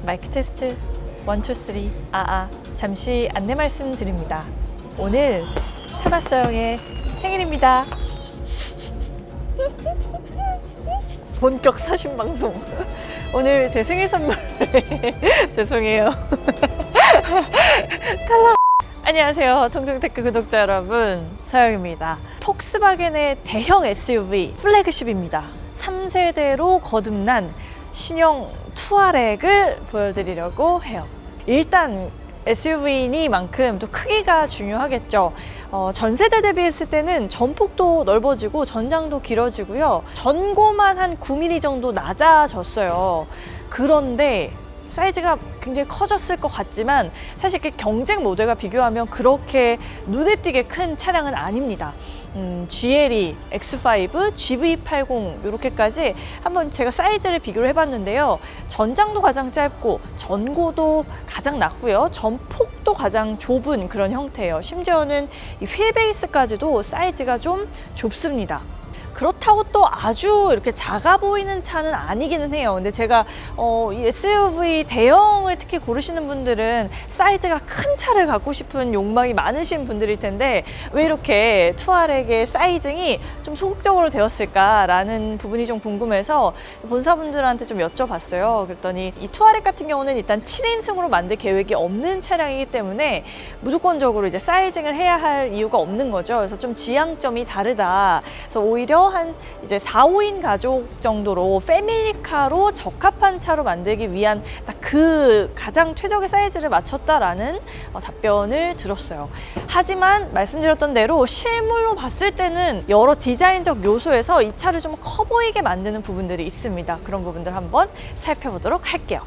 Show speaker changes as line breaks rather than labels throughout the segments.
마이크 테스트 1, 2, 3. 잠시 안내 말씀드립니다. 오늘 차박서영의 생일입니다. 본격 사신 방송. 오늘 제 생일 선물 죄송해요. 탈락. 안녕하세요, 통정테크 구독자 여러분, 서영입니다. 폭스바겐의 대형 SUV 플래그십입니다. 3세대로 거듭난 신형 투아렉을 보여드리려고 해요. 일단 SUV니만큼 또 크기가 중요하겠죠. 전 세대 대비했을 때는 전폭도 넓어지고 전장도 길어지고요. 전고만 한 9mm 정도 낮아졌어요. 그런데 사이즈가 굉장히 커졌을 것 같지만 사실 경쟁 모델과 비교하면 그렇게 눈에 띄게 큰 차량은 아닙니다. GLE, X5, GV80 이렇게까지 한번 제가 사이즈를 비교를 해봤는데요. 전장도 가장 짧고 전고도 가장 낮고요. 전폭도 가장 좁은 그런 형태예요. 심지어는 이 휠 베이스까지도 사이즈가 좀 좁습니다. 그렇다고 또 아주 이렇게 작아 보이는 차는 아니기는 해요. 근데 제가 이 SUV 대형을 특히 고르시는 분들은 사이즈가 큰 차를 갖고 싶은 욕망이 많으신 분들일 텐데 왜 이렇게 투아렉의 사이징이 좀 소극적으로 되었을까라는 부분이 좀 궁금해서 본사분들한테 좀 여쭤봤어요. 그랬더니 이 투아렉 같은 경우는 일단 7인승으로 만들 계획이 없는 차량이기 때문에 무조건적으로 이제 사이징을 해야 할 이유가 없는 거죠. 그래서 좀 지향점이 다르다. 그래서 오히려 한 이제 4, 5인 가족 정도로 패밀리카로 적합한 차로 만들기 위한 딱 그 가장 최적의 사이즈를 맞췄다라는 답변을 들었어요. 하지만 말씀드렸던 대로 실물로 봤을 때는 여러 디자인적 요소에서 이 차를 좀 커 보이게 만드는 부분들이 있습니다. 그런 부분들 한번 살펴보도록 할게요.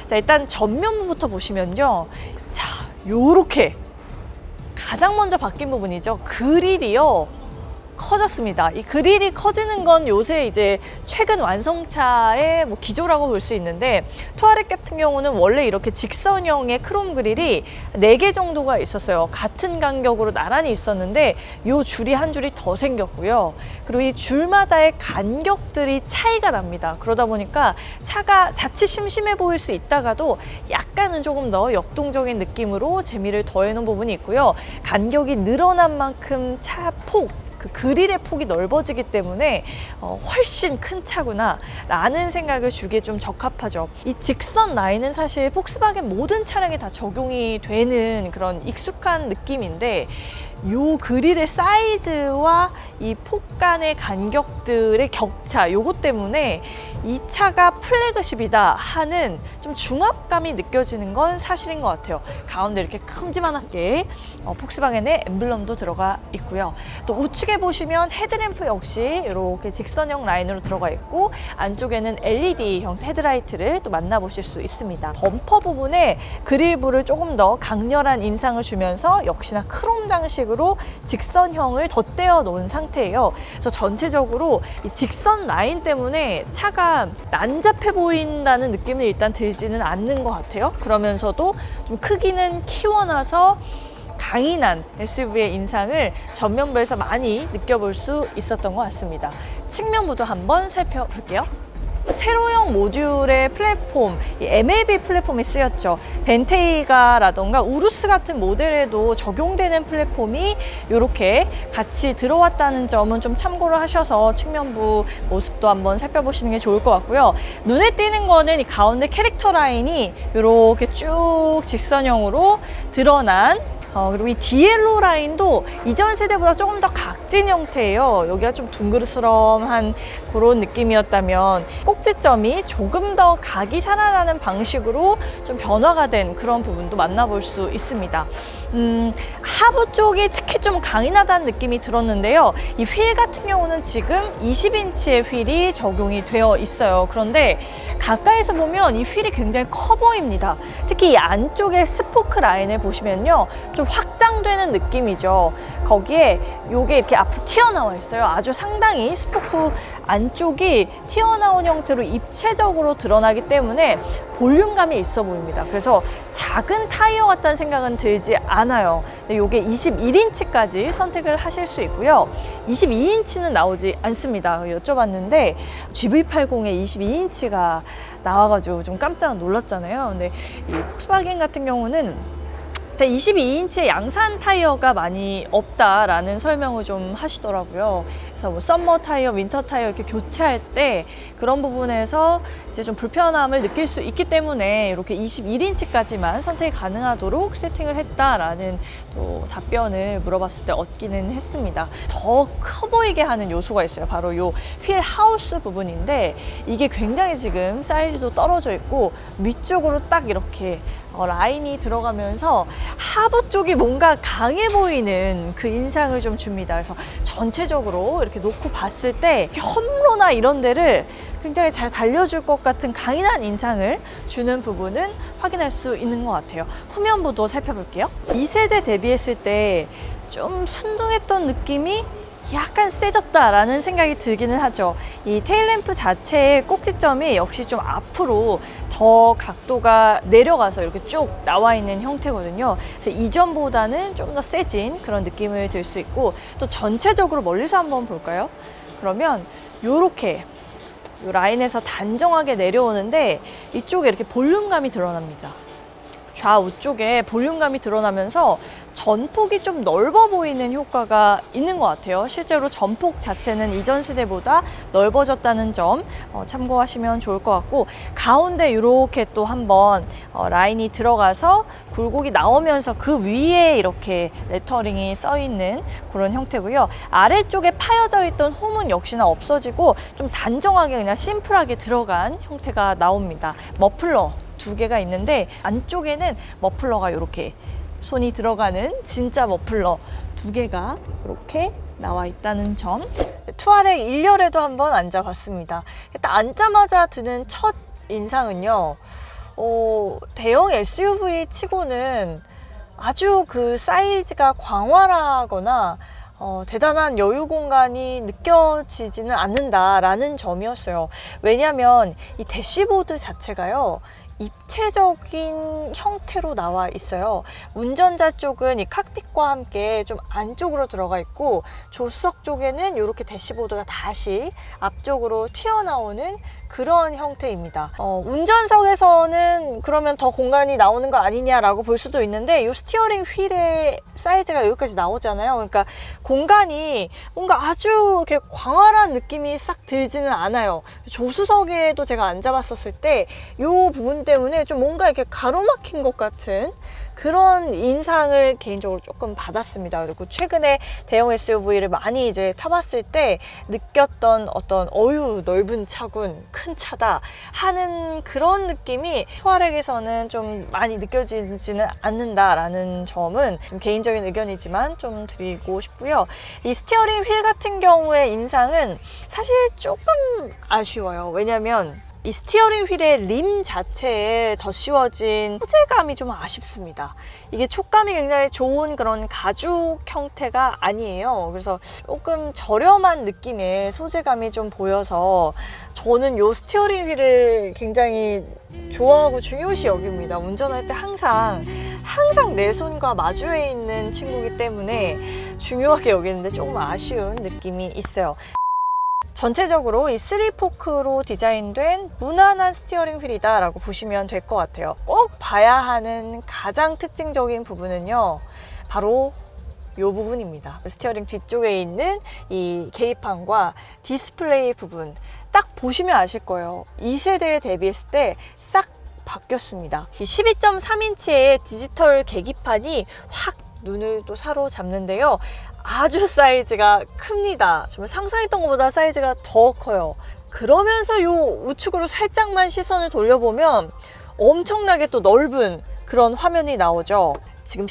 자, 일단 전면부부터 보시면요. 자, 요렇게 가장 먼저 바뀐 부분이죠. 그릴이요. 커졌습니다. 이 그릴이 커지는 건 요새 이제 최근 완성차의 기조라고 볼 수 있는데 투아렉 같은 경우는 원래 이렇게 직선형의 크롬 그릴이 4개 정도가 있었어요. 같은 간격으로 나란히 있었는데 요 줄이 한 줄이 더 생겼고요. 그리고 이 줄마다의 간격들이 차이가 납니다. 그러다 보니까 차가 자칫 심심해 보일 수 있다가도 약간은 조금 더 역동적인 느낌으로 재미를 더해놓은 부분이 있고요. 간격이 늘어난 만큼 차 폭, 그 그릴의 폭이 넓어지기 때문에 훨씬 큰 차구나 라는 생각을 주기에 좀 적합하죠. 이 직선 라인은 사실 폭스바겐 모든 차량에 다 적용이 되는 그런 익숙한 느낌인데 요 그릴의 사이즈와 이 폭 간의 간격들의 격차, 요것 때문에 이 차가 플래그십이다 하는 좀 중압감이 느껴지는 건 사실인 것 같아요. 가운데 이렇게 큼지막하게 폭스바겐의 엠블럼도 들어가 있고요. 또 우측에 보시면 헤드램프 역시 이렇게 직선형 라인으로 들어가 있고 안쪽에는 LED 형태 헤드라이트를 또 만나보실 수 있습니다. 범퍼 부분에 그릴부를 조금 더 강렬한 인상을 주면서 역시나 크롬 장식으로 직선형을 덧대어 놓은 상태예요. 그래서 전체적으로 이 직선 라인 때문에 차가 난잡해 보인다는 느낌은 일단 들지는 않는 것 같아요. 그러면서도 좀 크기는 키워놔서 강인한 SUV의 인상을 전면부에서 많이 느껴볼 수 있었던 것 같습니다. 측면부도 한번 살펴볼게요. 세로형 모듈의 플랫폼, 이 MLB 플랫폼이 쓰였죠. 벤테이가라던가 우루스 같은 모델에도 적용되는 플랫폼이 이렇게 같이 들어왔다는 점은 좀 참고를 하셔서 측면부 모습도 한번 살펴보시는 게 좋을 것 같고요. 눈에 띄는 거는 이 가운데 캐릭터 라인이 이렇게 쭉 직선형으로 드러난 그리고 이 디엘로 라인도 이전 세대보다 조금 더 각진 형태예요. 여기가 좀 둥그스름한 그런 느낌이었다면 꼭지점이 조금 더 각이 살아나는 방식으로 좀 변화가 된 그런 부분도 만나볼 수 있습니다. 하부 쪽이 특히 좀 강인하다는 느낌이 들었는데요. 이 휠 같은 경우는 지금 20인치의 휠이 적용이 되어 있어요. 그런데 가까이서 보면 이 휠이 굉장히 커 보입니다. 특히 이 안쪽에 스포크 라인을 보시면요. 좀 좀 확장되는 느낌이죠. 거기에 요게 이렇게 앞으로 튀어나와 있어요. 아주 상당히 스포크 안쪽이 튀어나온 형태로 입체적으로 드러나기 때문에 볼륨감이 있어 보입니다. 그래서 작은 타이어 같다는 생각은 들지 않아요. 근데 요게 21인치까지 선택을 하실 수 있고요. 22인치는 나오지 않습니다. 여쭤봤는데 GV80에 22인치가 나와가지고 좀 깜짝 놀랐잖아요. 근데 이 폭스바겐 같은 경우는 22인치의 양산 타이어가 많이 없다라는 설명을 좀 하시더라고요. 그래서 뭐 썸머 타이어, 윈터 타이어 이렇게 교체할 때 그런 부분에서 이제 좀 불편함을 느낄 수 있기 때문에 이렇게 21인치까지만 선택이 가능하도록 세팅을 했다라는 또 답변을 물어봤을 때 얻기는 했습니다. 더 커 보이게 하는 요소가 있어요. 바로 요 휠 하우스 부분인데 이게 굉장히 지금 사이즈도 떨어져 있고 위쪽으로 딱 이렇게 라인이 들어가면서 하부 쪽이 뭔가 강해 보이는 그 인상을 좀 줍니다. 그래서 전체적으로 이렇게 놓고 봤을 때 험로나 이런 데를 굉장히 잘 달려줄 것 같은 강인한 인상을 주는 부분은 확인할 수 있는 것 같아요. 후면부도 살펴볼게요. 2세대 대비했을 때 좀 순둥했던 느낌이 약간 세졌다라는 생각이 들기는 하죠. 이 테일램프 자체의 꼭지점이 역시 좀 앞으로 더 각도가 내려가서 이렇게 쭉 나와 있는 형태거든요. 그래서 이전보다는 좀 더 세진 그런 느낌을 들 수 있고, 또 전체적으로 멀리서 한번 볼까요? 그러면 요렇게 요 라인에서 단정하게 내려오는데 이쪽에 이렇게 볼륨감이 드러납니다. 좌우 쪽에 볼륨감이 드러나면서 전폭이 좀 넓어 보이는 효과가 있는 것 같아요. 실제로 전폭 자체는 이전 세대보다 넓어졌다는 점 참고하시면 좋을 것 같고, 가운데 이렇게 또 한번 라인이 들어가서 굴곡이 나오면서 그 위에 이렇게 레터링이 써 있는 그런 형태고요. 아래쪽에 파여져 있던 홈은 역시나 없어지고 좀 단정하게 그냥 심플하게 들어간 형태가 나옵니다. 머플러 두 개가 있는데 안쪽에는 머플러가 이렇게 손이 들어가는 진짜 머플러 두 개가 이렇게 나와 있다는 점. 투아렉 1열에도 한번 앉아봤습니다. 일단 앉자마자 드는 첫 인상은요, 대형 SUV 치고는 아주 그 사이즈가 광활하거나 대단한 여유 공간이 느껴지지는 않는다라는 점이었어요. 왜냐하면 이 대시보드 자체가요, 입체적인 형태로 나와 있어요. 운전자 쪽은 이 칵핏과 함께 좀 안쪽으로 들어가 있고, 조수석 쪽에는 이렇게 대시보드가 다시 앞쪽으로 튀어나오는 그런 형태입니다. 운전석에서는 그러면 더 공간이 나오는 거 아니냐라고 볼 수도 있는데, 이 스티어링 휠의 사이즈가 여기까지 나오잖아요. 그러니까 공간이 뭔가 아주 이렇게 광활한 느낌이 싹 들지는 않아요. 조수석에도 제가 앉아봤었을 때 이 부분 때문에 좀 뭔가 이렇게 가로막힌 것 같은 그런 인상을 개인적으로 조금 받았습니다. 그리고 최근에 대형 SUV를 많이 이제 타봤을 때 느꼈던 어떤 넓은 차군, 큰 차다 하는 그런 느낌이 투아렉에서는 좀 많이 느껴지지는 않는다라는 점은 좀 개인적인 의견이지만 좀 드리고 싶고요. 이 스티어링 휠 같은 경우의 인상은 사실 조금 아쉬워요. 왜냐면 이 스티어링 휠의 림 자체에 덧씌워진 소재감이 좀 아쉽습니다. 이게 촉감이 굉장히 좋은 그런 가죽 형태가 아니에요. 그래서 조금 저렴한 느낌의 소재감이 좀 보여서 저는 이 스티어링 휠을 굉장히 좋아하고 중요시 여깁니다. 운전할 때 항상 내 손과 마주해 있는 친구이기 때문에 중요하게 여기는데 조금 아쉬운 느낌이 있어요. 전체적으로 이 3포크로 디자인된 무난한 스티어링 휠이다 라고 보시면 될 것 같아요. 꼭 봐야 하는 가장 특징적인 부분은요, 바로 이 부분입니다. 스티어링 뒤쪽에 있는 이 계기판과 디스플레이 부분 딱 보시면 아실 거예요. 2세대에 대비했을 때 싹 바뀌었습니다. 이 12.3인치의 디지털 계기판이 확 눈을 또 사로잡는데요, 아주 사이즈가 큽니다. 정말 상상했던 것보다 사이즈가 더 커요. 그러면서 이 우측으로 살짝만 시선을 돌려보면 엄청나게 또 넓은 그런 화면이 나오죠. 지금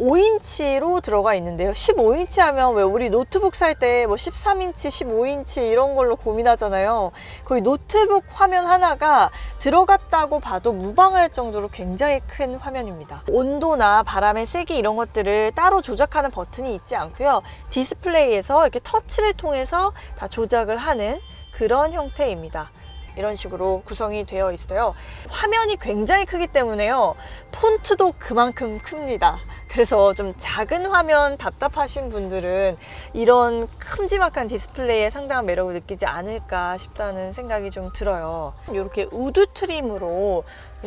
15인치로 들어가 있는데요. 15인치 하면 왜 우리 노트북 살 때 뭐 13인치, 15인치 이런 걸로 고민하잖아요. 거의 노트북 화면 하나가 들어갔다고 봐도 무방할 정도로 굉장히 큰 화면입니다. 온도나 바람의 세기 이런 것들을 따로 조작하는 버튼이 있지 않고요. 디스플레이에서 이렇게 터치를 통해서 다 조작을 하는 그런 형태입니다. 이런 식으로 구성이 되어 있어요. 화면이 굉장히 크기 때문에요. 폰트도 그만큼 큽니다. 그래서 좀 작은 화면 답답하신 분들은 이런 큼지막한 디스플레이에 상당한 매력을 느끼지 않을까 싶다는 생각이 좀 들어요. 이렇게 우드 트림으로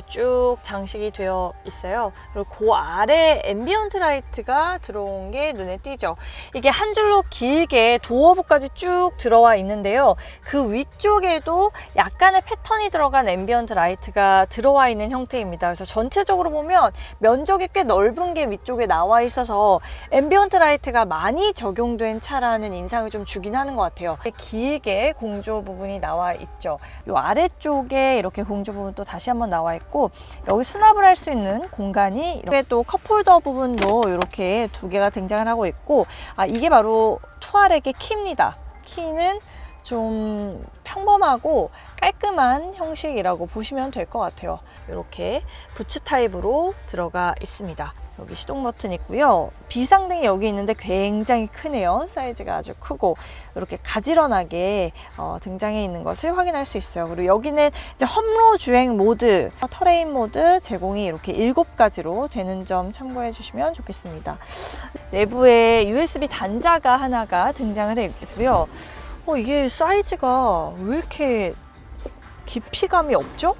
쭉 장식이 되어 있어요. 그리고 그 아래 앰비언트 라이트가 들어온 게 눈에 띄죠. 이게 한 줄로 길게 도어부까지 쭉 들어와 있는데요. 그 위쪽에도 약간의 패턴이 들어간 앰비언트 라이트가 들어와 있는 형태입니다. 그래서 전체적으로 보면 면적이 꽤 넓은 게 위쪽에 나와 있어서 앰비언트 라이트가 많이 적용된 차라는 인상을 좀 주긴 하는 것 같아요. 길게 공조 부분이 나와 있죠. 이 아래쪽에 이렇게 공조 부분 또 다시 한번 나와 있고, 여기 수납을 할 수 있는 공간이 이렇게 또 컵홀더 부분도 이렇게 두 개가 등장을 하고 있고, 이게 바로 투아렉의 키입니다. 키는 좀 평범하고 깔끔한 형식이라고 보시면 될 것 같아요. 이렇게 부츠 타입으로 들어가 있습니다. 여기 시동 버튼 있고요. 비상등이 여기 있는데 굉장히 크네요. 사이즈가 아주 크고 이렇게 가지런하게 등장해 있는 것을 확인할 수 있어요. 그리고 여기는 이제 험로 주행 모드, 터레인 모드 제공이 이렇게 7가지로 되는 점 참고해 주시면 좋겠습니다. 내부에 USB 단자가 하나가 등장을 해 있고요. 이게 사이즈가 왜 이렇게 깊이감이 없죠?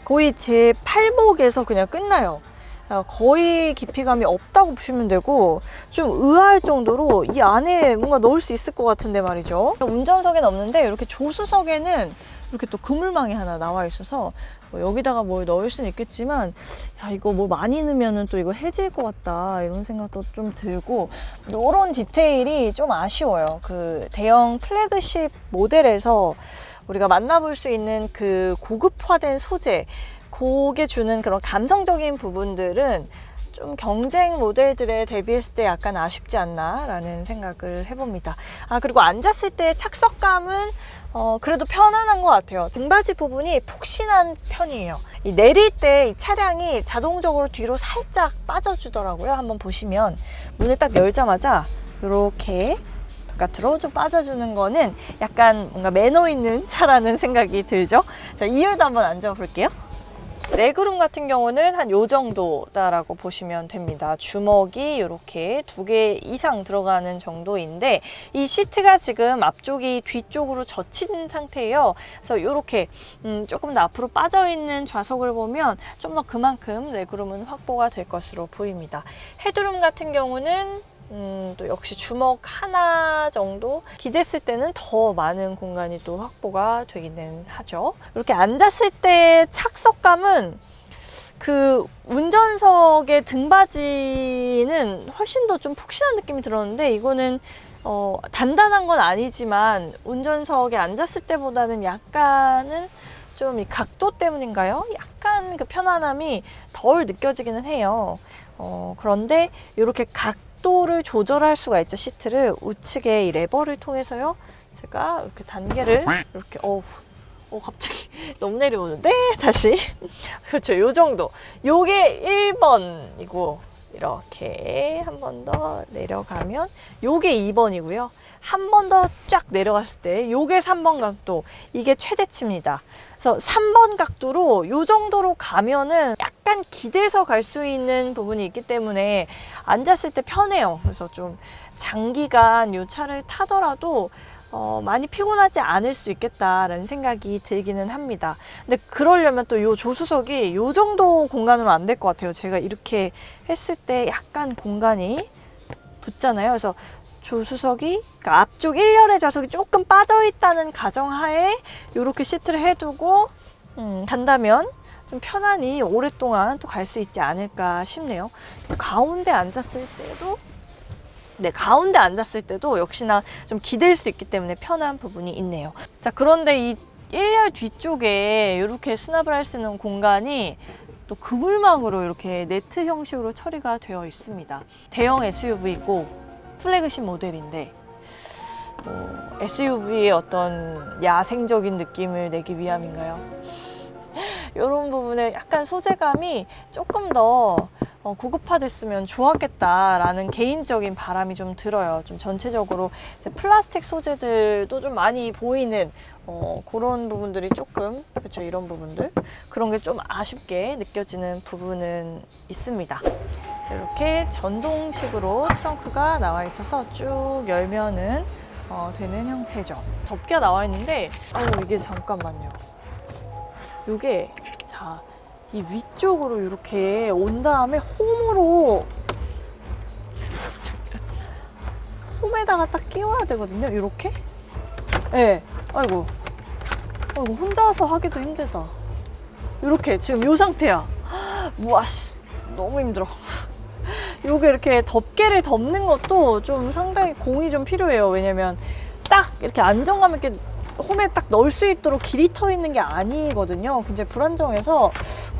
거의 제 팔목에서 그냥 끝나요. 거의 깊이감이 없다고 보시면 되고, 좀 의아할 정도로 이 안에 뭔가 넣을 수 있을 것 같은데 말이죠. 운전석에는 없는데 이렇게 조수석에는 이렇게 또 그물망이 하나 나와 있어서 여기다가 뭘 넣을 수는 있겠지만, 야, 이거 뭐 많이 넣으면은 또 이거 해질 것 같다 이런 생각도 좀 들고, 이런 디테일이 좀 아쉬워요. 그 대형 플래그십 모델에서 우리가 만나볼 수 있는 그 고급화된 소재, 그게 주는 그런 감성적인 부분들은 좀 경쟁 모델들에 대비했을 때 약간 아쉽지 않나 라는 생각을 해봅니다. 그리고 앉았을 때 착석감은 그래도 편안한 것 같아요. 등받이 부분이 푹신한 편이에요. 내릴 때 이 차량이 자동적으로 뒤로 살짝 빠져주더라고요. 한번 보시면 문을 딱 열자마자 이렇게 바깥으로 좀 빠져주는 거는 약간 뭔가 매너 있는 차라는 생각이 들죠. 자, 2열도 한번 앉아볼게요. 레그룸 같은 경우는 한 요 정도다라고 보시면 됩니다. 주먹이 이렇게 2개 이상 들어가는 정도인데, 이 시트가 지금 앞쪽이 뒤쪽으로 젖힌 상태예요. 그래서 이렇게 조금 더 앞으로 빠져있는 좌석을 보면 좀 더 그만큼 레그룸은 확보가 될 것으로 보입니다. 헤드룸 같은 경우는 또 역시 주먹 하나 정도 기댔을 때는 더 많은 공간이 또 확보가 되기는 하죠. 이렇게 앉았을 때 착석감은 그 운전석의 등받이는 훨씬 더 좀 푹신한 느낌이 들었는데, 이거는 단단한 건 아니지만 운전석에 앉았을 때보다는 약간은 좀 이 각도 때문인가요? 약간 그 편안함이 덜 느껴지기는 해요. 그런데 이렇게 각도를 조절할 수가 있죠. 시트를 우측에 이 레버를 통해서요. 제가 이렇게 단계를 이렇게 갑자기 너무 내려오는데 다시 그렇죠. 요 정도. 요게 1번이고 이렇게 한 번 더 내려가면 요게 2번이고요. 한 번 더 쫙 내려갔을 때 요게 3번 각도, 이게 최대치입니다. 그래서 3번 각도로 요 정도로 가면은 약간 기대서 갈 수 있는 부분이 있기 때문에 앉았을 때 편해요. 그래서 좀 장기간 요 차를 타더라도 많이 피곤하지 않을 수 있겠다라는 생각이 들기는 합니다. 근데 그러려면 또 요 조수석이 요 정도 공간으로 안 될 것 같아요. 제가 이렇게 했을 때 약간 공간이 붙잖아요. 그래서 조수석이, 그러니까 앞쪽 1열의 좌석이 조금 빠져있다는 가정하에 이렇게 시트를 해두고 간다면 좀 편안히 오랫동안 또 갈 수 있지 않을까 싶네요. 가운데 앉았을 때도 역시나 좀 기댈 수 있기 때문에 편한 부분이 있네요. 자, 그런데 이 1열 뒤쪽에 이렇게 수납을 할 수 있는 공간이 또 그물망으로 이렇게 네트 형식으로 처리가 되어 있습니다. 대형 SUV고 플래그십 모델인데 SUV의 어떤 야생적인 느낌을 내기 위함인가요? 이런 부분에 약간 소재감이 조금 더 고급화됐으면 좋았겠다라는 개인적인 바람이 좀 들어요. 좀 전체적으로 이제 플라스틱 소재들도 좀 많이 보이는 그런 부분들이 조금, 그렇죠, 이런 부분들, 그런 게 좀 아쉽게 느껴지는 부분은 있습니다. 이렇게 전동식으로 트렁크가 나와 있어서 쭉 열면은 되는 형태죠. 덮개가 나와 있는데 이게 잠깐만요. 요게 자, 이 위쪽으로 이렇게 온 다음에 홈으로 홈에다가 딱 끼워야 되거든요. 이렇게. 네. 아이고 혼자서 하기도 힘들다. 이렇게 지금 요 상태야. 우와씨, 너무 힘들어. 요게 이렇게 덮개를 덮는 것도 좀 상당히 공이 좀 필요해요. 왜냐면 딱 이렇게 안정감 있게 홈에 딱 넣을 수 있도록 길이 터 있는 게 아니거든요. 굉장히 불안정해서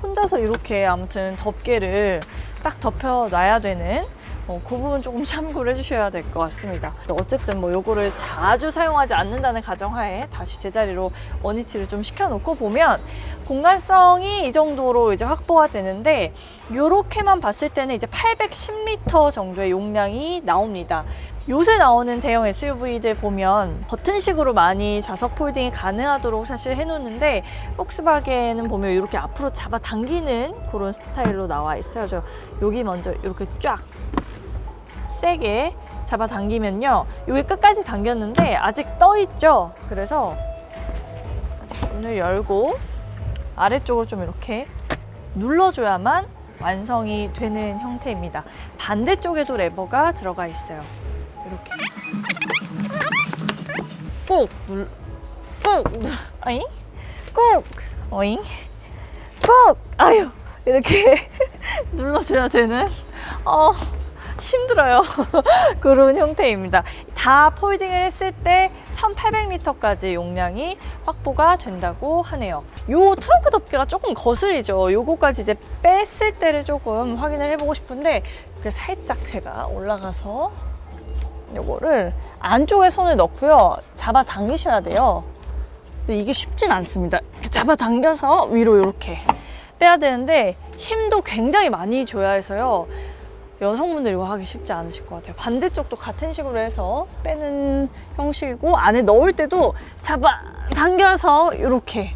혼자서 이렇게 아무튼 덮개를 딱 덮여 놔야 되는 그 부분 조금 참고를 해주셔야 될 것 같습니다. 어쨌든 뭐 요거를 자주 사용하지 않는다는 가정하에 다시 제자리로 원위치를 좀 시켜놓고 보면 공간성이 이 정도로 이제 확보가 되는데, 요렇게만 봤을 때는 이제 810리터 정도의 용량이 나옵니다. 요새 나오는 대형 SUV들 보면 버튼식으로 많이 좌석 폴딩이 가능하도록 사실 해놓는데, 폭스바겐은 보면 이렇게 앞으로 잡아당기는 그런 스타일로 나와 있어요. 저 여기 먼저 이렇게 쫙 세게 잡아당기면요, 여기 끝까지 당겼는데 아직 떠 있죠. 그래서 문을 열고 아래쪽을 좀 이렇게 눌러줘야만 완성이 되는 형태입니다. 반대쪽에도 레버가 들어가 있어요. 이렇게 꾹 어잉? 꾹 어잉? 꾹 아유, 이렇게 눌러줘야 되는 힘들어요. 그런 형태입니다. 다 폴딩을 했을 때 1800리터까지 용량이 확보가 된다고 하네요. 요 트렁크 덮개가 조금 거슬리죠. 요거까지 이제 뺐을 때를 조금 확인을 해보고 싶은데, 이렇게 살짝 제가 올라가서 요거를 안쪽에 손을 넣고요, 잡아 당기셔야 돼요. 근데 이게 쉽진 않습니다. 잡아 당겨서 위로 이렇게 빼야 되는데 힘도 굉장히 많이 줘야 해서요, 여성분들 이거 하기 쉽지 않으실 것 같아요. 반대쪽도 같은 식으로 해서 빼는 형식이고, 안에 넣을 때도 잡아 당겨서 이렇게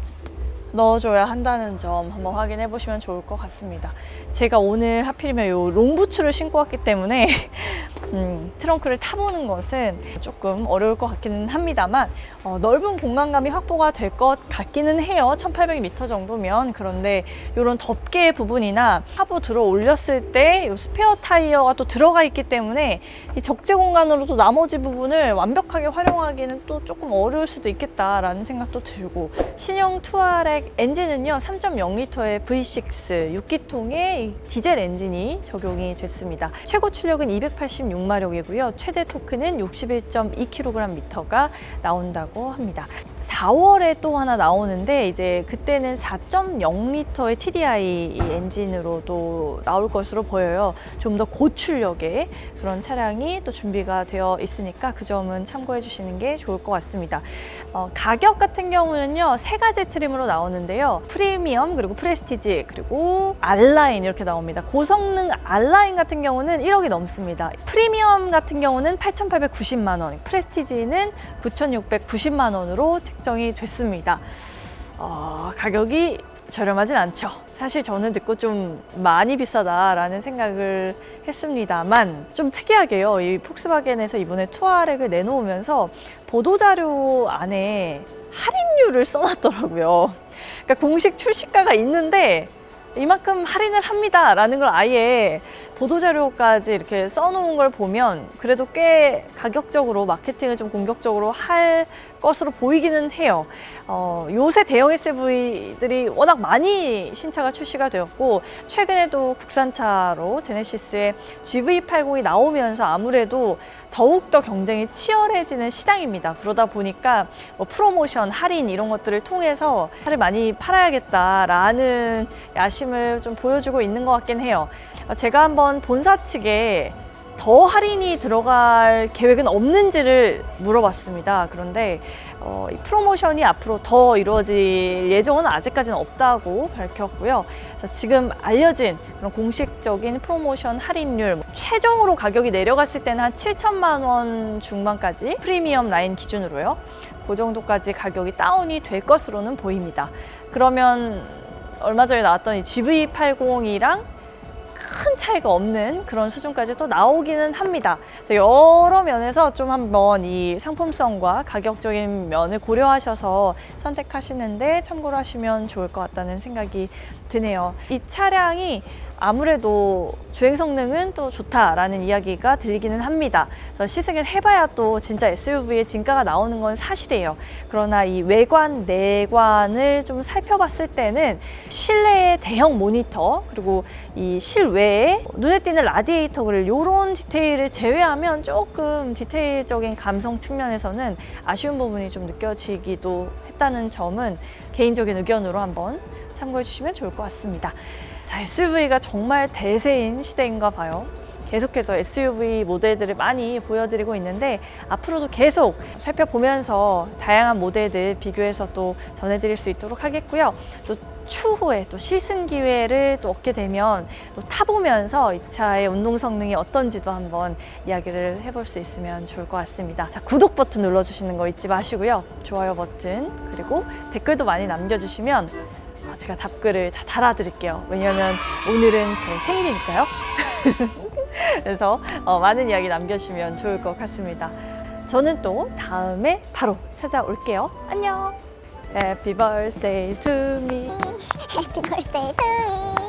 넣어줘야 한다는 점 한번 확인해 보시면 좋을 것 같습니다. 제가 오늘 하필이면 요 롱부츠를 신고 왔기 때문에 트렁크를 타보는 것은 조금 어려울 것 같기는 합니다만, 넓은 공간감이 확보가 될 것 같기는 해요. 1800리터 정도면. 그런데 이런 덮개 부분이나 하부 들어 올렸을 때 이 스페어 타이어가 또 들어가 있기 때문에 이 적재 공간으로 또 나머지 부분을 완벽하게 활용하기는 또 조금 어려울 수도 있겠다라는 생각도 들고, 신형 투아렉 엔진은요 3.0리터의 V6 6기통의 디젤 엔진이 적용이 됐습니다. 최고 출력은 286마력이고요. 최대 토크는 61.2kgm가 나온다고 합니다. 4월에 또 하나 나오는데, 이제 그때는 4.0리터의 TDI 엔진으로도 나올 것으로 보여요. 좀 더 고출력의 그런 차량이 또 준비가 되어 있으니까 그 점은 참고해 주시는 게 좋을 것 같습니다. 가격 같은 경우는요 3가지 트림으로 나오는데요, 프리미엄, 그리고 프레스티지, 그리고 R라인 이렇게 나옵니다. 고성능 R라인 같은 경우는 1억이 넘습니다. 프리미엄 같은 경우는 8,890만 원, 프레스티지는 9,690만 원으로 책정이 됐습니다. 가격이 저렴하진 않죠. 사실 저는 듣고 좀 많이 비싸다라는 생각을 했습니다만, 좀 특이하게요, 이 폭스바겐에서 이번에 투아렉을 내놓으면서 보도자료 안에 할인율을 써놨더라고요. 그러니까 공식 출시가가 있는데 이만큼 할인을 합니다 라는 걸 아예 보도자료까지 이렇게 써놓은 걸 보면 그래도 꽤 가격적으로 마케팅을 좀 공격적으로 할 것으로 보이기는 해요. 요새 대형 SUV들이 워낙 많이 신차가 출시가 되었고 최근에도 국산차로 제네시스의 GV80이 나오면서 아무래도 더욱더 경쟁이 치열해지는 시장입니다. 그러다 보니까 뭐 프로모션, 할인 이런 것들을 통해서 차를 많이 팔아야겠다라는 야심을 좀 보여주고 있는 것 같긴 해요. 제가 한번 본사 측에 더 할인이 들어갈 계획은 없는지를 물어봤습니다. 그런데 이 프로모션이 앞으로 더 이루어질 예정은 아직까지는 없다고 밝혔고요. 그래서 지금 알려진 그런 공식적인 프로모션 할인율, 최종으로 가격이 내려갔을 때는 한 7천만 원 중반까지 프리미엄 라인 기준으로요. 그 정도까지 가격이 다운이 될 것으로는 보입니다. 그러면 얼마 전에 나왔던 이 GV80이랑 큰 차이가 없는 그런 수준까지 또 나오기는 합니다. 여러 면에서 좀 한번 이 상품성과 가격적인 면을 고려하셔서 선택하시는데 참고를 하시면 좋을 것 같다는 생각이 드네요. 이 차량이 아무래도 주행 성능은 또 좋다라는 이야기가 들리기는 합니다. 그래서 시승을 해봐야 또 진짜 SUV의 진가가 나오는 건 사실이에요. 그러나 이 외관, 내관을 좀 살펴봤을 때는 실내의 대형 모니터 그리고 이 실외에 눈에 띄는 라디에이터 그릴 이런 디테일을 제외하면 조금 디테일적인 감성 측면에서는 아쉬운 부분이 좀 느껴지기도 했다는 점은 개인적인 의견으로 한번 참고해 주시면 좋을 것 같습니다. SUV가 정말 대세인 시대인가 봐요. 계속해서 SUV 모델들을 많이 보여드리고 있는데 앞으로도 계속 살펴보면서 다양한 모델들 비교해서 또 전해드릴 수 있도록 하겠고요. 또 추후에 또 시승 기회를 또 얻게 되면 또 타보면서 이 차의 운동 성능이 어떤지도 한번 이야기를 해볼 수 있으면 좋을 것 같습니다. 자, 구독 버튼 눌러주시는 거 잊지 마시고요. 좋아요 버튼 그리고 댓글도 많이 남겨주시면 제가 답글을 다 달아드릴게요. 왜냐하면 오늘은 제 생일이니까요. 그래서 많은 이야기 남겨주시면 좋을 것 같습니다. 저는 또 다음에 바로 찾아올게요. 안녕. Happy birthday to me.
Happy birthday to me.